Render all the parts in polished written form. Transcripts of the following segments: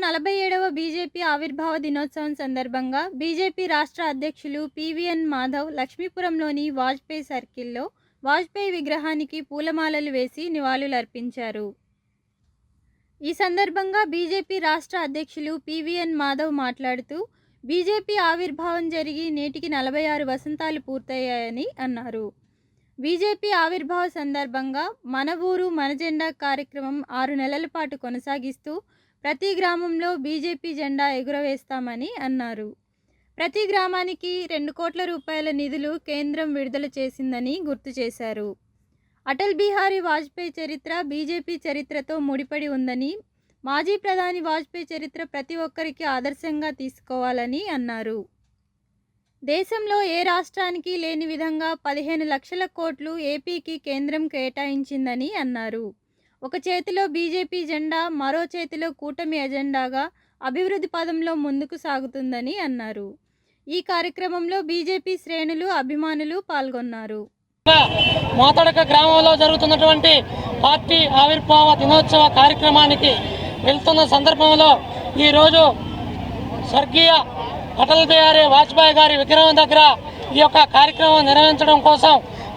147వ BJP ఆవిర్భావ దినోత్సవం సందర్భంగా బీజేపీ రాష్ట్ర అధ్యక్షులు పీవీఎన్ మాధవ్ లక్ష్మీపురంలోని వాజ్పేయి సర్కిల్లో వాజ్పేయి విగ్రహానికి పూలమాలలు వేసి నివాళులర్పించారు. ఈ సందర్భంగా బీజేపీ రాష్ట్ర అధ్యక్షులు పీవీఎన్ మాధవ్ మాట్లాడుతూ, బీజేపీ ఆవిర్భావం జరిగి నేటికి 46 వసంతాలు పూర్తయ్యాయని అన్నారు. బీజేపీ ఆవిర్భావ సందర్భంగా మన ఊరు మన జెండా కార్యక్రమం 6 నెలల పాటు కొనసాగిస్తూ ప్రతి గ్రామంలో బీజేపీ జెండా ఎగురవేస్తామని అన్నారు. ప్రతి గ్రామానికి 2 కోట్ల రూపాయల నిధులు కేంద్రం విడుదల చేసిందని గుర్తు చేశారు. అటల్ బిహారీ వాజ్పేయి చరిత్ర బీజేపీ చరిత్రతో ముడిపడి ఉందని, మాజీ ప్రధాని వాజ్పేయి చరిత్ర ప్రతి ఒక్కరికి ఆదర్శంగా తీసుకోవాలని అన్నారు. దేశంలో ఏ రాష్ట్రానికి లేని విధంగా 15 లక్షల కోట్లు ఏపీకి కేంద్రం కేటాయించిందని అన్నారు. ఒక చేతిలో బీజేపీ జెండా, మరో చేతిలో కూటమి ఎజెండాగా అభివృద్ధి పదంలో ముందుకు సాగుతుందని అన్నారు. ఈ కార్యక్రమంలో బీజేపీ శ్రేణులు, అభిమానులు పాల్గొన్నారు. మోతడక గ్రామంలో జరుగుతున్నటువంటి పార్టీ ఆవిర్భావ దినోత్సవ కార్యక్రమానికి వెళ్తున్న సందర్భంలో ఈరోజు స్వర్గీయ అటల్ బిహారీ వాజ్పేయి గారి విగ్రహం దగ్గర ఈ యొక్క కార్యక్రమం నిర్వహించడం కోసం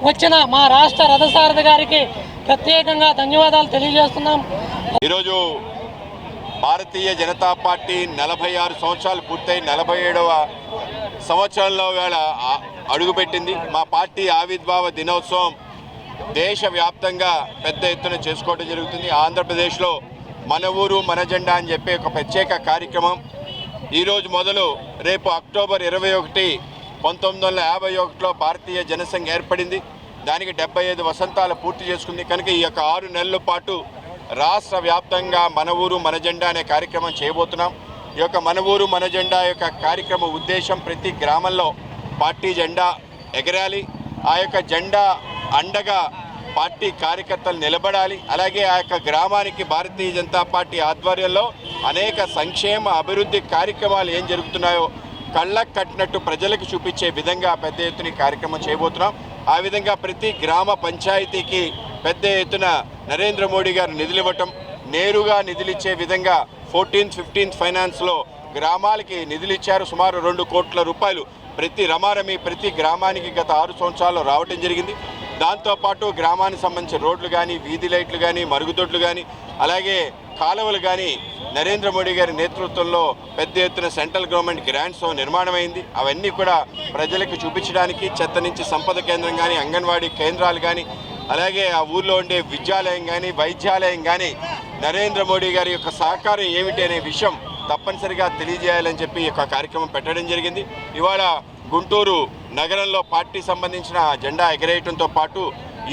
వచ్చిన మా రాష్ట్ర రథసారథి గారికి ప్రత్యేకంగా ధన్యవాదాలు తెలియజేస్తున్నాం. ఈరోజు భారతీయ జనతా పార్టీ 46 సంవత్సరాలు పూర్తయి 47వ సంవత్సరంలో వేళ అడుగుపెట్టింది. మా పార్టీ ఆవిర్భావ దినోత్సవం దేశవ్యాప్తంగా పెద్ద ఎత్తున చేసుకోవడం జరుగుతుంది. ఆంధ్రప్రదేశ్లో మన ఊరు మన జెండా అని చెప్పి ఒక ప్రత్యేక కార్యక్రమం ఈరోజు మొదలు రేపు అక్టోబర్ 21, 1951లో భారతీయ జనసంఘ్ ఏర్పడింది. దానికి 75 వసంతాలు పూర్తి చేసుకుంది. కనుక ఈ యొక్క 6 నెలల పాటు రాష్ట్ర వ్యాప్తంగా మన ఊరు మన జెండా అనే కార్యక్రమం చేయబోతున్నాం. ఈ యొక్క మన ఊరు మన జెండా యొక్క కార్యక్రమ ఉద్దేశం ప్రతి గ్రామంలో పార్టీ జెండా ఎగరాలి. ఆ యొక్క జెండా అండగా పార్టీ కార్యకర్తలు నిలబడాలి. అలాగే ఆ యొక్క గ్రామానికి భారతీయ జనతా పార్టీ ఆధ్వర్యంలో అనేక సంక్షేమ అభివృద్ధి కార్యక్రమాలు ఏం జరుగుతున్నాయో కళ్ళకు కట్టినట్టు ప్రజలకు చూపించే విధంగా పెద్ద ఎత్తున కార్యక్రమం చేయబోతున్నాం. ఆ విధంగా ప్రతి గ్రామ పంచాయతీకి పెద్ద ఎత్తున నరేంద్ర మోడీ గారు నిధులు ఇవ్వటం, నేరుగా నిధులు ఇచ్చే విధంగా 14th, 15th ఫైనాన్స్లో గ్రామాలకి నిధులు ఇచ్చారు. సుమారు 2 కోట్ల రూపాయలు ప్రతి గ్రామానికి గత 6 సంవత్సరాల్లో రావటం జరిగింది. దాంతోపాటు గ్రామానికి సంబంధించిన రోడ్లు కానీ, వీధి లైట్లు కానీ, మరుగుదొడ్లు కానీ, అలాగే కాలువలు కానీ నరేంద్ర మోడీ గారి నేతృత్వంలో పెద్ద ఎత్తున సెంట్రల్ గవర్నమెంట్ గ్రాంట్స్ నిర్మాణమైంది. అవన్నీ కూడా ప్రజలకు చూపించడానికి చెత్త నుంచి సంపద కేంద్రం కానీ, అంగన్వాడీ కేంద్రాలు కానీ, అలాగే ఆ ఊర్లో ఉండే విద్యాలయం కానీ, వైద్యాలయం కానీ నరేంద్ర మోడీ గారి యొక్క సహకారం ఏమిటి అనే విషయం తప్పనిసరిగా తెలియజేయాలని చెప్పి ఈ యొక్క కార్యక్రమం పెట్టడం జరిగింది. ఇవాళ గుంటూరు నగరంలో పార్టీ సంబంధించిన జెండా ఎగరేయడంతో పాటు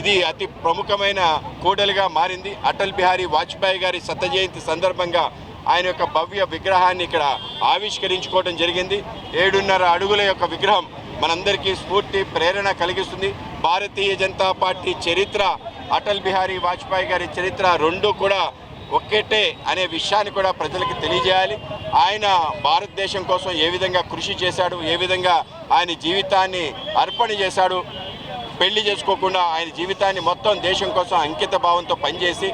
ఇది అతి ప్రముఖమైన కూడలిగా మారింది. అటల్ బిహారీ వాజ్పేయి గారి శత జయంతి సందర్భంగా ఆయన యొక్క భవ్య విగ్రహాన్ని ఇక్కడ ఆవిష్కరించుకోవడం జరిగింది. 7.5 అడుగుల యొక్క విగ్రహం మనందరికీ స్ఫూర్తి, ప్రేరణ కలిగిస్తుంది. భారతీయ జనతా పార్టీ చరిత్ర, అటల్ బిహారీ వాజ్పేయి గారి చరిత్ర రెండూ కూడా ఒక్కటే అనే విషయాన్ని కూడా ప్రజలకు తెలియజేయాలి. ఆయన భారతదేశం కోసం ఏ విధంగా కృషి చేశాడు, ఏ విధంగా ఆయన జీవితాన్ని అర్పణ చేశాడు, పెళ్లి చేసుకోకుండా ఆయన జీవితాన్ని మొత్తం దేశం కోసం అంకిత భావంతో పనిచేసి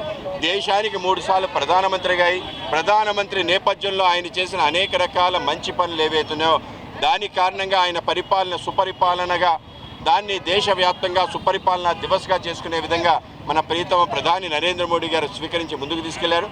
దేశానికి 3 సార్లు ప్రధానమంత్రిగా అయి ప్రధానమంత్రి నేపథ్యంలో ఆయన చేసిన అనేక రకాల మంచి పనులు ఏవైతున్నాయో దాని కారణంగా ఆయన పరిపాలన సుపరిపాలనగా దాన్ని దేశవ్యాప్తంగా సుపరిపాలన దివస్గా చేసుకునే విధంగా మన ప్రియతమ ప్రధాని నరేంద్ర మోడీ గారు స్వీకరించి ముందుకు తీసుకెళ్లారు.